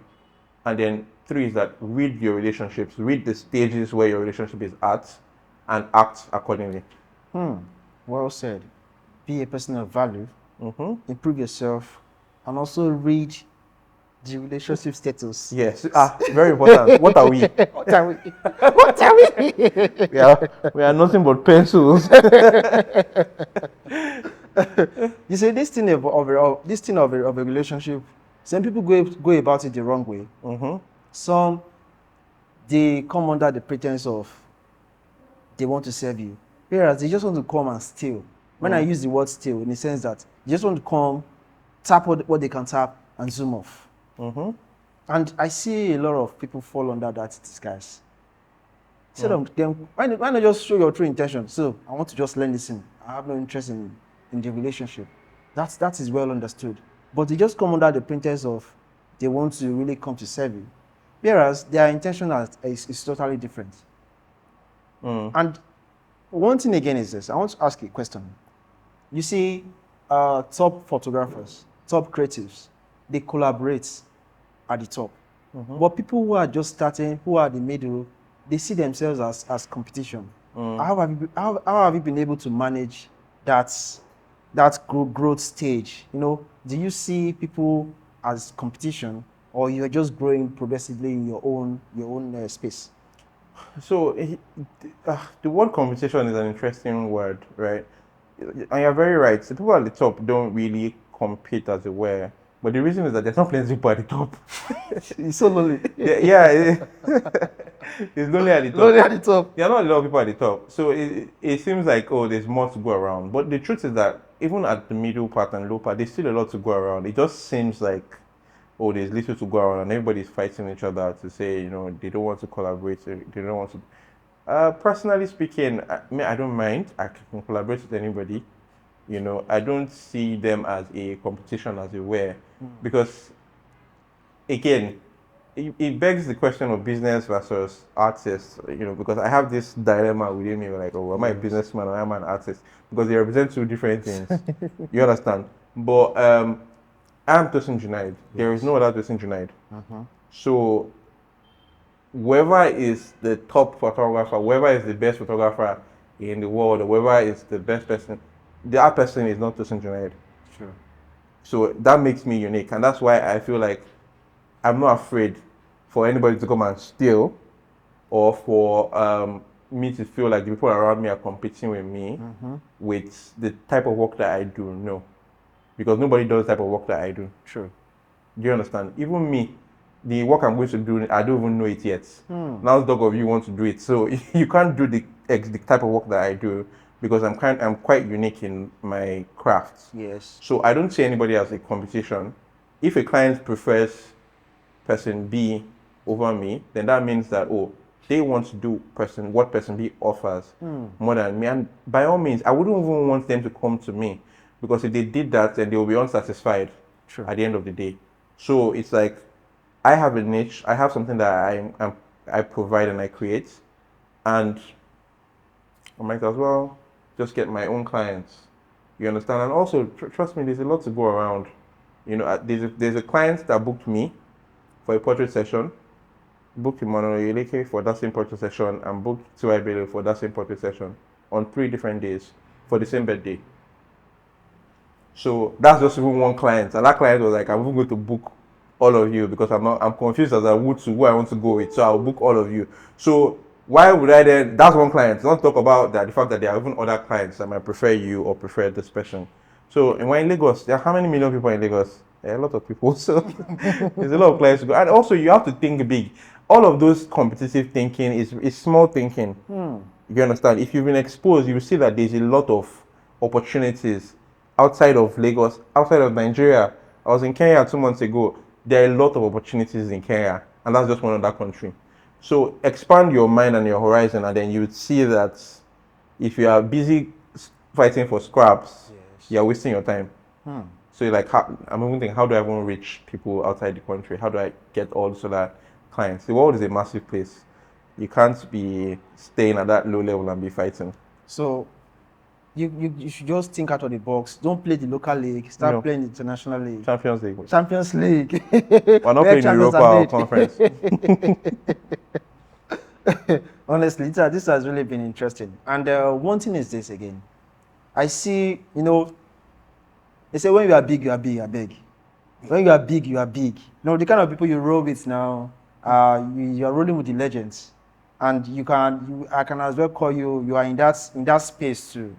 And then three is that read your relationships, read the stages where your relationship is at, and act accordingly. Well said. Be a person of value, improve yourself, and also read the relationship status. Yes. Very important. What are we? What are we? What are we? We are nothing but pencils. You say this thing of a relationship, some people go about it the wrong way. Some, they come under the pretense of they want to serve you, whereas they just want to come and steal. When I use the word steal, in the sense that they just want to come, tap what they can tap, and zoom off. And I see a lot of people fall under that disguise. Instead of them, why not just show your true intention? So I want to just learn this thing. I have no interest in the relationship. That is well understood. But they just come under the pretense of they want to really come to serve you, whereas their intention is totally different. And one thing again is this. I want to ask you a question. You see, top photographers, top creatives, they collaborate at the top. But people who are just starting, who are the middle, they see themselves as competition. How have you been able to manage that growth stage? You know, do you see people as competition, or you're just growing progressively in your own space? So the word competition is an interesting word, right? And you're very right. The people at the top don't really compete, as it were. But the reason is that there's not plenty of people at the top. It's so lonely. It's lonely at the top. Lonely at the top. There are not a lot of people at the top. So it seems like, there's more to go around. But the truth is that even at the middle part and low part, there's still a lot to go around. It just seems like, there's little to go around and everybody's fighting each other to say, they don't want to collaborate. They don't want to. Personally speaking, I don't mind. I can collaborate with anybody. I don't see them as a competition, as it were, because, again, it begs the question of business versus artist, because I have this dilemma within me, like, am I a businessman or am I an artist? Because they represent two different things. You understand? But I'm Tosin Junaid. There is no other Tosin Junaid. So whoever is the top photographer, whoever is the best photographer in the world, or whoever is the best person, the other person is not Tosin Junaid. Sure. So that makes me unique, and that's why I feel like I'm not afraid for anybody to come and steal, or for me to feel like the people around me are competing with me with the type of work that I do. No, because nobody does the type of work that I do. Sure. Do you understand? Even me, the work I'm going to do, I don't even know it yet. Now, the dog of you want to do it, so you can't do the type of work that I do, because I'm quite unique in my craft. Yes. So I don't see anybody as a competition. If a client prefers person B over me, then that means that they want to do what person B offers more than me. And by all means, I wouldn't even want them to come to me, because if they did that, then they will be unsatisfied at the end of the day. So it's like, I have a niche, I have something that I provide and I create, and I might as well just get my own clients. You understand? And also, trust me, there's a lot to go around. There's a client that booked me for a portrait session, booked Emmanuel Yeleke for that same portrait session, and booked T.Y. Bello for that same portrait session on 3 different days for the same birthday. So that's just even one client, and that client was like, I'm even going to book all of you because I'm confused as I would to who I want to go with. So I'll book all of you. So why would I then? That's one client. Don't talk about that the fact that there are even other clients that might prefer you or prefer this person. So and we're in Lagos. There are how many million people in Lagos? There are a lot of people. So there's a lot of clients to go. And also you have to think big. All of those competitive thinking is small thinking. You understand? If you've been exposed, you will see that there's a lot of opportunities outside of Lagos, outside of Nigeria. I was in Kenya 2 months ago. There are a lot of opportunities in Kenya, and that's just one other country. So expand your mind and your horizon, and then you would see that if you are busy fighting for scraps, you're wasting your time. So you're like, I'm even thinking, how do I even reach people outside the country? How do I get all these other clients? The world is a massive place. You can't be staying at that low level and be fighting. So you should just think out of the box. Don't play the local league. Start playing the international league. Champions League. Champions League. We're not playing Europa or conference. Honestly, this has really been interesting. And one thing is this again. I see, they say when you are big, you are big, you are big. When you are big, you are big. The kind of people you roll with now, you are rolling with the legends. And I can as well call you are in that space too.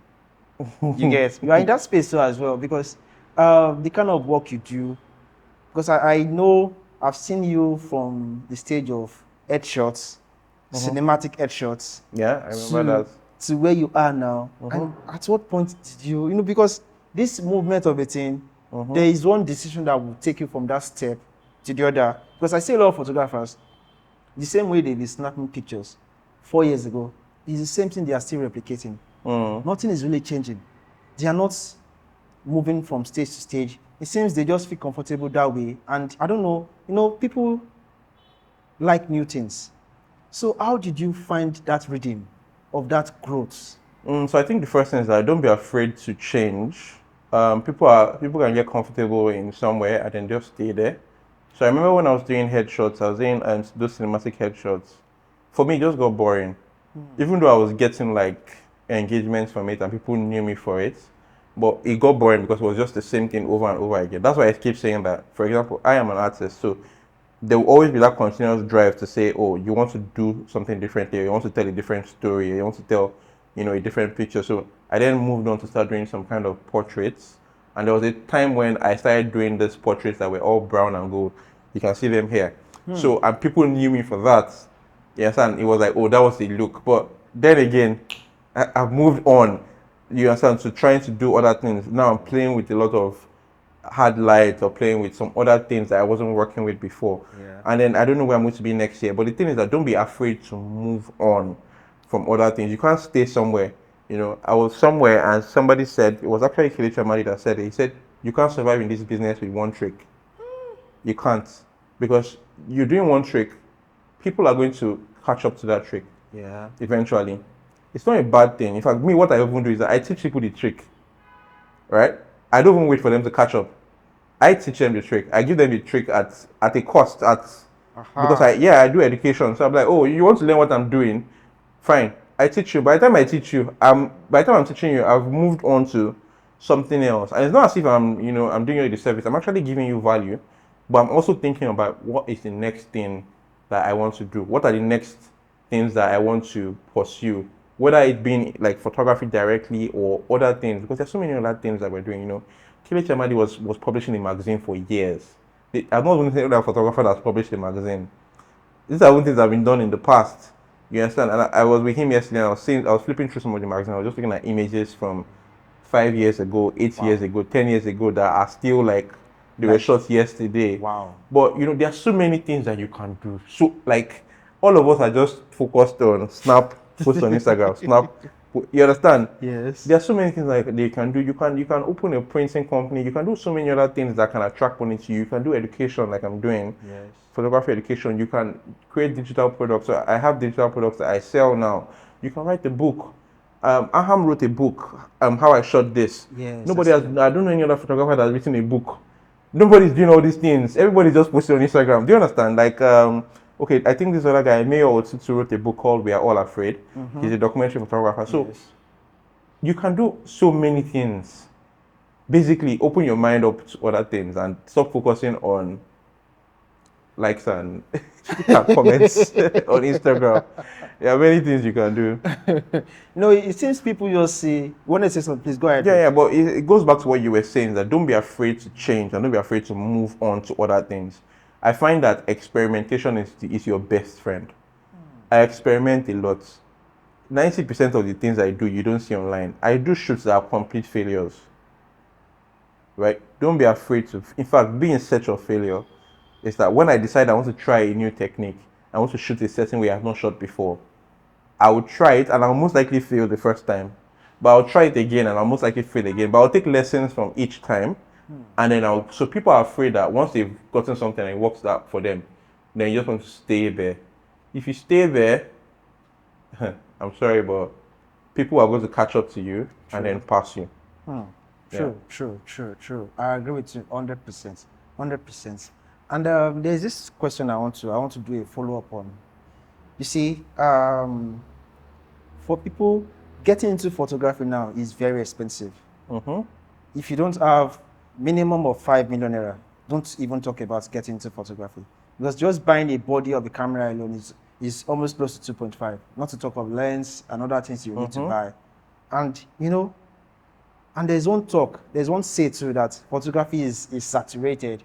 You are in that space too as well, because the kind of work you do, because I know I've seen you from the stage of headshots, cinematic headshots. Yeah, I remember that. To where you are now. And at what point did you, because this movement of a thing, there is one decision that will take you from that step to the other. Because I see a lot of photographers, the same way they be snapping pictures 4 years ago, is the same thing they are still replicating. Nothing is really changing. They are not moving from stage to stage. It seems they just feel comfortable that way. And I don't know, people like new things. So how did you find that rhythm of that growth? So I think the first thing is that don't be afraid to change. People can get comfortable in somewhere and then just stay there. So I remember when I was doing headshots, I was doing those cinematic headshots. For me, it just got boring. Even though I was getting like engagements from it and people knew me for it, but it got boring because it was just the same thing over and over again. That's why I keep saying that. For example, I am an artist, so there will always be that continuous drive to say, oh, you want to do something differently, you want to tell a different story, you want to tell, a different picture. So I then moved on to start doing some kind of portraits. And there was a time when I started doing these portraits that were all brown and gold. You can see them here. So, and people knew me for that. Yes, and it was like, oh, that was the look. But then again, I've moved on, you understand, to trying to do other things. Now I'm playing with a lot of hard light or playing with some other things that I wasn't working with before. And then I don't know where I'm going to be next year. But the thing is that don't be afraid to move on from other things. You can't stay somewhere. I was somewhere and somebody said, it was actually Kelechi Amadi that said it. He said, you can't survive in this business with one trick. You can't. Because you're doing one trick, people are going to catch up to that trick. Yeah. Eventually. It's not a bad thing. In fact, me, what I often do is that I teach people the trick. Right? I don't even wait for them to catch up. I teach them the trick. I give them the trick at a cost. Because I do education. So I'm like, oh, you want to learn what I'm doing? Fine. I teach you. By the time I teach you, by the time I'm teaching you, I've moved on to something else. And it's not as if I'm doing you the service. I'm actually giving you value, but I'm also thinking about what is the next thing that I want to do. What are the next things that I want to pursue? Whether it being like photography directly or other things, because there's so many other things that we're doing. Kelechi Amadi was publishing a magazine for years. I've not even seen a photographer that's published a magazine. These are things that have been done in the past. You understand? And I was with him yesterday and I was flipping through some of the magazines. I was just looking at images from 5 years ago, 8 years ago, 10 years ago that are still like they were shot yesterday. Wow. But there are so many things that you can do. So like all of us are just focused on snap, post on Instagram, snap. You understand? Yes. There are so many things that they can do. You can open a printing company. You can do so many other things that can attract money to you. You can do education like I'm doing. Yes. Photography education. You can create digital products. So I have digital products that I sell now. You can write a book. Aham wrote a book. How I shot this. Yes. Nobody has. I don't know any other photographer that's written a book. Nobody's doing all these things. Everybody's just posting on Instagram. Do you understand? Like, okay, I think this other guy, Mayo Otutu, wrote a book called We Are All Afraid. He's a documentary photographer. So you can do so many things. Basically, open your mind up to other things and stop focusing on likes and, and comments on Instagram. There are many things you can do. It seems people just say, want to say something, please go ahead. Yeah, but it goes back to what you were saying, that don't be afraid to change and don't be afraid to move on to other things. I find that experimentation is your best friend. I experiment a lot. 90% of the things I do, you don't see online. I do shoots that are complete failures. Right? Don't be afraid to, in fact, be in search of failure. It's that when I decide I want to try a new technique, I want to shoot a certain way I've not shot before, I will try it and I'll most likely fail the first time. But I'll try it again and I'll most likely fail again. But I'll take lessons from each time. And then so people are afraid that once they've gotten something and it works out for them, then you just want to stay there. If you stay there, I'm sorry, but people are going to catch up to you and then pass you. True. I agree with you 100%. 100%. And there's this question I want to do a follow-up on. You see, for people, getting into photography now is very expensive. If you don't have minimum of 5 million naira, don't even talk about getting into photography. Because just buying a body of a camera alone is almost close to 2.5. Not to talk of lens and other things you need to buy. And and there's one say too that photography is saturated.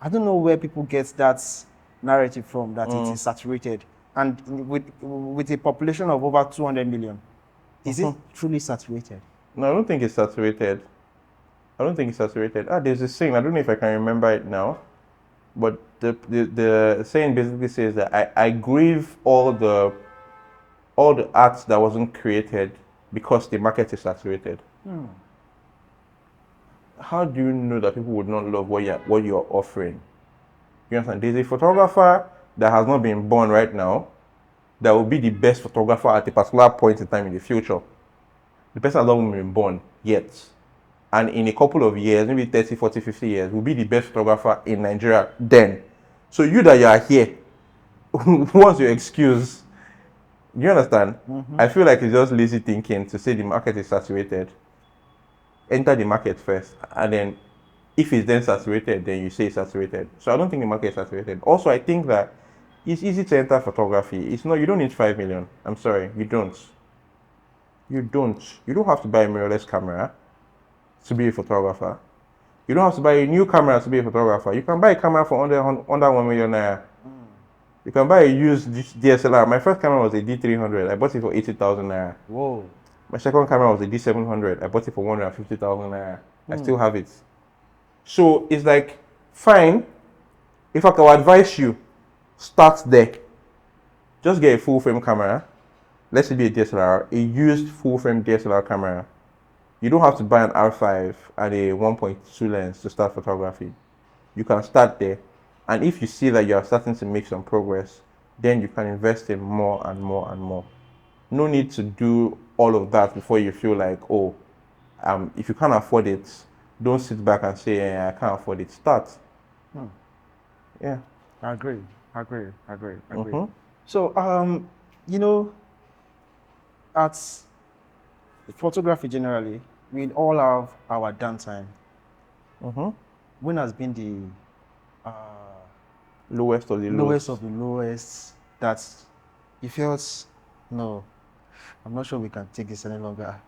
I don't know where people get that narrative from, that it is saturated. And with a population of over 200 million, is it truly saturated? No, I don't think it's saturated. There's this saying, I don't know if I can remember it now, but the saying basically says that I grieve all the art that wasn't created because the market is saturated. How do you know that people would not love what you're offering? You understand? There's a photographer that has not been born right now that will be the best photographer at a particular point in time in the future. The person has not even been born yet. And in a couple of years, maybe 30, 40, 50 years, will be the best photographer in Nigeria then. So you that you are here, what's your excuse? You understand? I feel like it's just lazy thinking to say the market is saturated. Enter the market first, and then if it's then saturated, then you say it's saturated. So I don't think the market is saturated. Also, I think that it's easy to enter photography. You don't need 5 million. I'm sorry, you don't. You don't have to buy a mirrorless camera to be a photographer. You don't have to buy a new camera to be a photographer. You can buy a camera for under 1 million naira. You can buy a used DSLR. My first camera was a D300. I bought it for 80,000 naira. Whoa. My second camera was a D700. I bought it for 150,000 naira. I still have it. So it's like, fine. If I can advise you, start there. Just get a full frame camera. Let's say be a DSLR, a used full frame DSLR camera. You don't have to buy an R5 and a 1.2 lens to start photography. You can start there. And if you see that you are starting to make some progress, then you can invest in more and more and more. No need to do all of that before you feel like, if you can't afford it, don't sit back and say, I can't afford it. Start. Yeah. I agree. So, at photography generally, we all have our downtime. When has been the lowest of the lowest that you felt, no, I'm not sure we can take this any longer?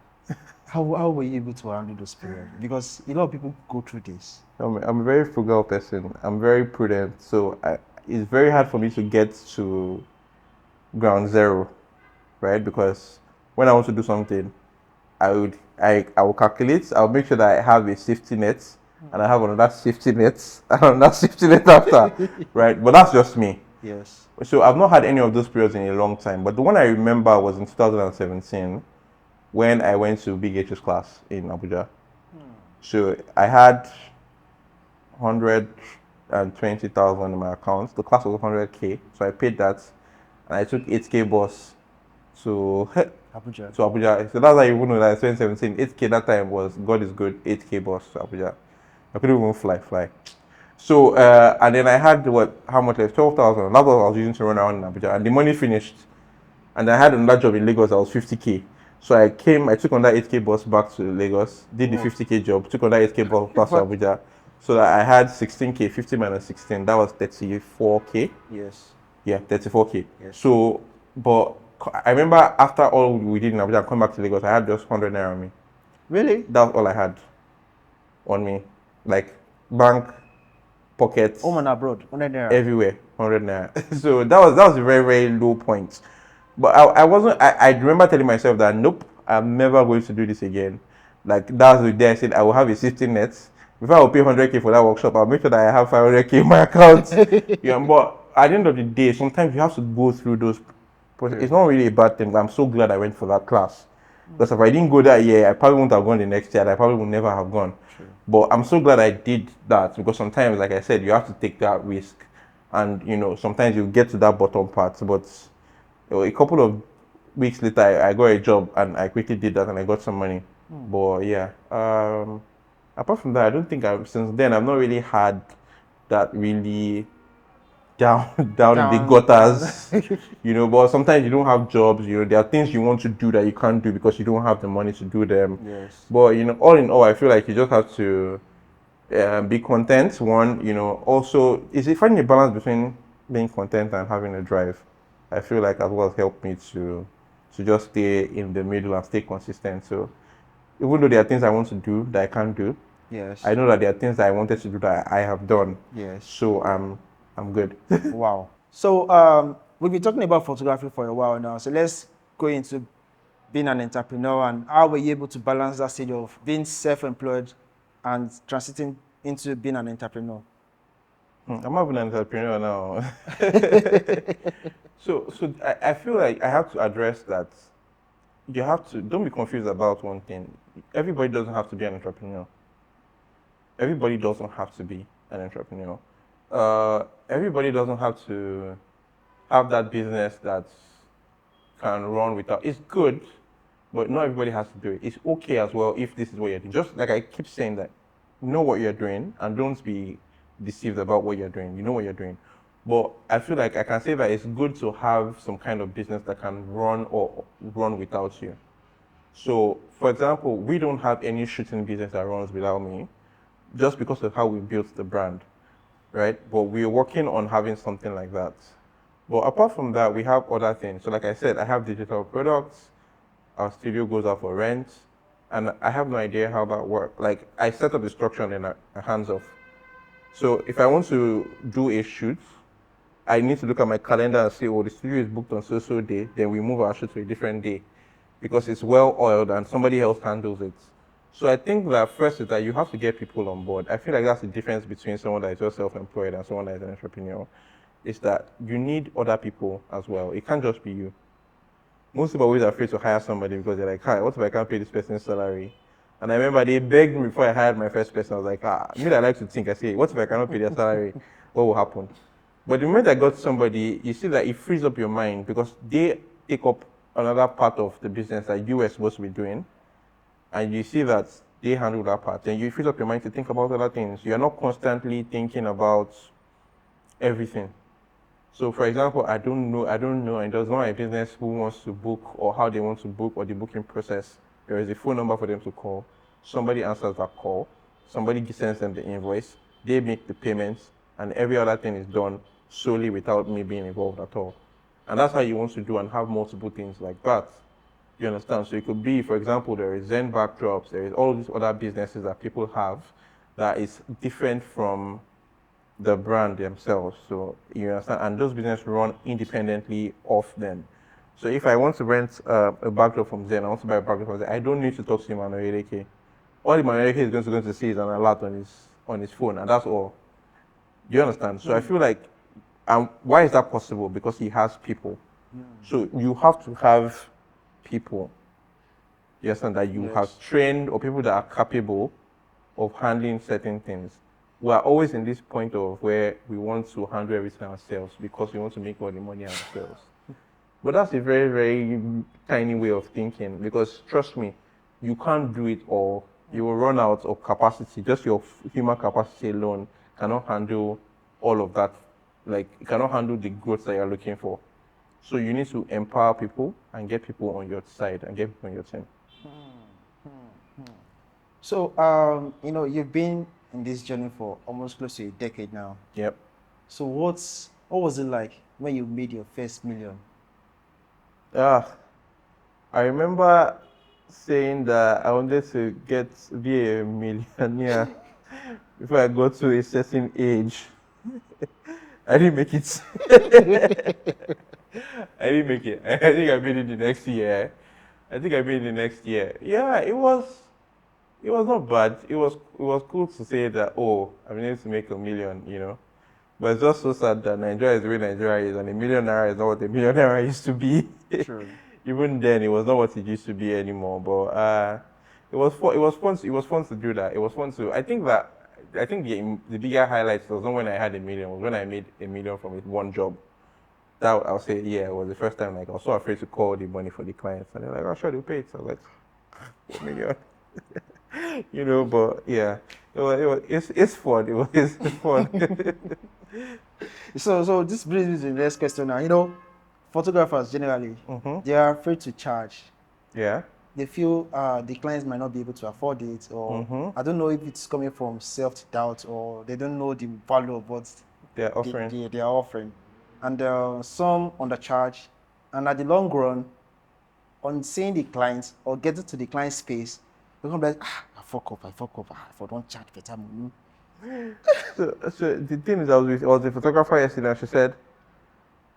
How were you able to handle those periods? Because a lot of people go through this. I'm a very frugal person. I'm very prudent. So it's very hard for me to get to ground zero, right? Because when I want to do something, I will calculate. I'll make sure that I have a safety net, and I have another safety net, and another safety net after, right? But that's just me. Yes. So I've not had any of those periods in a long time. But the one I remember was in 2017, when I went to Big H's class in Abuja. So I had 120,000 in my account. The class was 100K, so I paid that, and I took 8K bus to Abuja. So that's how you know that 2017, 8K that time was, God is good, 8K bus to Abuja. I couldn't even fly. So, and then I had how much left? 12,000. That was what I was using to run around in Abuja, and the money finished. And I had another job in Lagos that was 50K. So I took on that 8K bus back to Lagos, did the 50K job, took on that 8K bus back to Abuja. So that I had 16K, 50 minus 16, that was 34K. Yes. Yeah, 34K. Yes. So, but I remember after all we did in Abuja, I come back to Lagos, I had just 100 naira on me. Really? That was all I had on me. Like bank, pockets, Home and abroad, 100 naira. everywhere, 100 naira. So that was a very, very low point. But I wasn't, I remember telling myself that, nope, I'm never going to do this again. Like, that was the day I said I will have a safety net. Before I will pay 100K for that workshop, I'll make sure that I have 500K in my account. Yeah, but at the end of the day, sometimes you have to go through those process. It's not really a bad thing, but I'm so glad I went for that class. Because if I didn't go that year, I probably wouldn't have gone the next year, and I probably would never have gone. True. But I'm so glad I did that, because sometimes, like I said, you have to take that risk. And, sometimes you get to that bottom part. But a couple of weeks later, I got a job, and I quickly did that, and I got some money. But yeah, apart from that, I don't think since then I've not really had that really down in the gutters, but sometimes you don't have jobs, there are things you want to do that you can't do because you don't have the money to do them. Yes. But all in all, I feel like you just have to be content. One, also is it finding a balance between being content and having a drive. I feel like as well has helped me to just stay in the middle and stay consistent. So even though there are things I want to do that I can't do, Yes. I know that there are things that I wanted to do that I have done. Yes. So I'm good. Wow. So we've been talking about photography for a while now. So let's go into being an entrepreneur and how were you able to balance that stage of being self-employed and transiting into being an entrepreneur? I'm not even an entrepreneur now. So I feel like I have to address that. Don't be confused about one thing. Everybody doesn't have to be an entrepreneur. Everybody doesn't have to be an entrepreneur. Everybody doesn't have to have that business that can run without. It's good, but not everybody has to do it. It's okay as well if this is what you're doing. Just like I keep saying that, know what you're doing and don't be deceived about what you're doing. You know what you're doing. But I feel like I can say that it's good to have some kind of business that can run or run without you. So, for example, we don't have any shooting business that runs without me, just because of how we built the brand, right? But we're working on having something like that. But apart from that, we have other things. So like I said, I have digital products, our studio goes out for rent, and I have no idea how that works. Like, I set up the structure and then I hands off. So if I want to do a shoot, I need to look at my calendar and say, oh, the studio is booked on so day, then we move our shoot to a different day because it's well oiled and somebody else handles it. So I think that first is that you have to get people on board. I feel like that's the difference between someone that is just self-employed and someone that is an entrepreneur, is that you need other people as well. It can't just be you. Most people are always afraid to hire somebody because they're like, hi, what if I can't pay this person's salary? And I remember they begged me before I hired my first person. I was like, me that I like to think, I say, what if I cannot pay their salary? What will happen? But the moment I got somebody, you see that it frees up your mind because they take up another part of the business that you were supposed to be doing. And you see that they handle that part. Then you frees up your mind to think about other things. You're not constantly thinking about everything. So for example, I don't know, and there's not my business who wants to book or how they want to book or the booking process. There is a phone number for them to call. Somebody answers that call. Somebody sends them the invoice. They make the payments, and every other thing is done solely without me being involved at all. And that's how you want to do and have multiple things like that. You understand? So it could be, for example, there is Zen backdrops, there is all these other businesses that people have that is different from the brand themselves. So you understand? And those businesses run independently of them. So if I want to rent a backdrop from Zen, I want to buy a backdrop from Zen, I don't need to talk to him on Oyedeke. All the Oyedeke is going to see is an alert on his phone, and that's all. Do you understand? So I feel like, why is that possible? Because he has people. So you have to have people, you understand, that you have trained or people that are capable of handling certain things. We are always in this point of where we want to handle everything ourselves because we want to make all the money ourselves. But that's a very, very tiny way of thinking because trust me, you can't do it all. You will run out of capacity. Just your human capacity alone cannot handle all of that. Like, it cannot handle the growth that you're looking for. So you need to empower people and get people on your side and get people on your team. So, you've been in this journey for almost close to a decade now. Yep. So what was it like when you made your first million? I remember saying that I wanted to be a millionaire before I got to a certain age. I didn't make it. I didn't make it. I think I made it the next year. Yeah, it was not bad. It was cool to say that, oh, I'm able to make a million, you know. But it's just so sad that Nigeria is the way Nigeria is, and a million naira is not what a million naira used to be. True. Even then, it was not what it used to be anymore. But it was fun. It was fun. It was fun to do that. It was fun to. I think the bigger highlights was not when I had a million. Was when I made a million from it one job. That I'll say, yeah, it was the first time. Like I was so afraid to call the money for the clients, and they're like, "Oh, sure, they'll pay it." So I was like, "1 million." You know, but yeah, it's fun. It's fun. So this brings me to the next question now. You know, photographers generally, they are afraid to charge. Yeah. They feel the clients might not be able to afford it, or I don't know if it's coming from self-doubt, or they don't know the value of what They're offering. they are offering. And some undercharge, and at the long run, on seeing the clients or getting to the client space, they're gonna be like, I fuck up, if I don't charge better money. So the thing is, I was a photographer yesterday, and she said,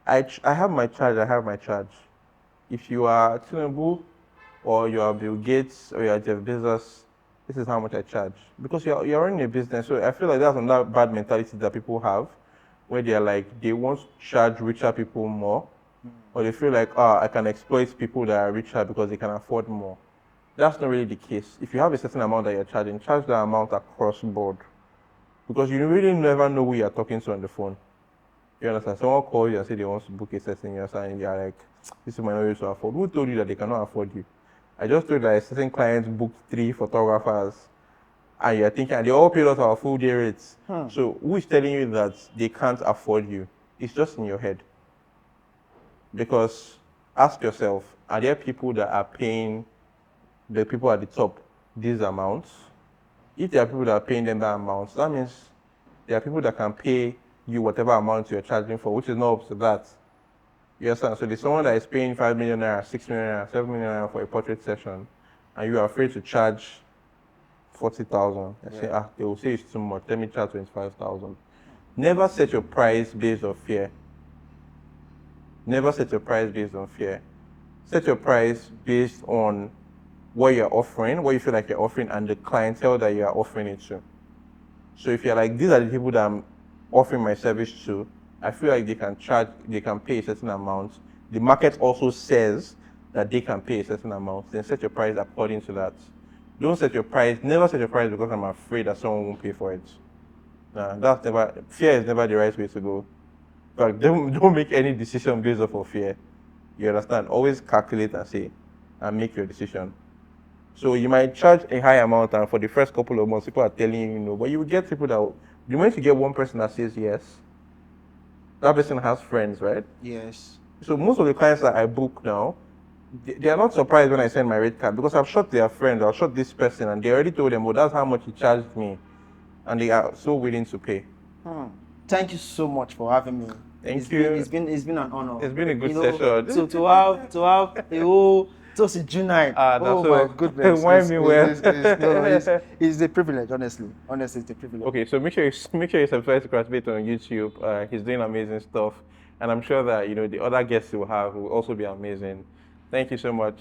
I have my charge. If you are Tinubu, or you are Bill Gates, or you are Jeff Bezos, this is how much I charge. Because you're running a business, so I feel like that's another bad mentality that people have, where they're like, they want to charge richer people more, or they feel like, I can exploit people that are richer because they can afford more. That's not really the case. If you have a certain amount that you're charging, charge that amount across board. Because you really never know who you're talking to on the phone. You understand? Someone calls you and say they want to book a session, and you're like, this is my not able to afford. Who told you that they cannot afford you? I just told that a certain client booked 3 photographers, and you're thinking, and they all paid us our full day rates. So who is telling you that they can't afford you? It's just in your head. Because ask yourself, are there people that are paying the people at the top these amounts? If there are people that are paying them that amount, that means there are people that can pay you whatever amount you're charging for, which is not up to that. You understand? So there's someone that is paying 5 million naira, 6 million naira, 7 million naira for a portrait session, and you are afraid to charge 40,000. Say, they will say it's too much. Let me charge 25,000. Never set your price based on fear. Never set your price based on fear. Set your price based on what you're offering, what you feel like you're offering, and the clientele that you're offering it to. So if you're like, these are the people that I'm offering my service to, I feel like they can pay a certain amount. The market also says that they can pay a certain amount. Then set your price according to that. Never set your price because I'm afraid that someone won't pay for it. Fear is never the right way to go. But don't make any decision based off of fear. You understand? Always calculate and make your decision. So you might charge a high amount, and for the first couple of months, people are telling you no, but you will get people that the moment you get one person that says yes, that person has friends, right? Yes. So most of the clients that I book now, they are not surprised when I send my rate card, because I've shot their friend, I've shot this person, and they already told them, well, that's how much he charged me, and they are so willing to pay. Thank you so much for having me. Thank you. It's been an honor. It's been a good session. So to have a whole Tosin Junaid. My goodness. Why me well? It's a privilege, honestly. Honestly, it's a privilege. Okay, so make sure you subscribe to Craftivate on YouTube. He's doing amazing stuff, and I'm sure that the other guests will also be amazing. Thank you so much.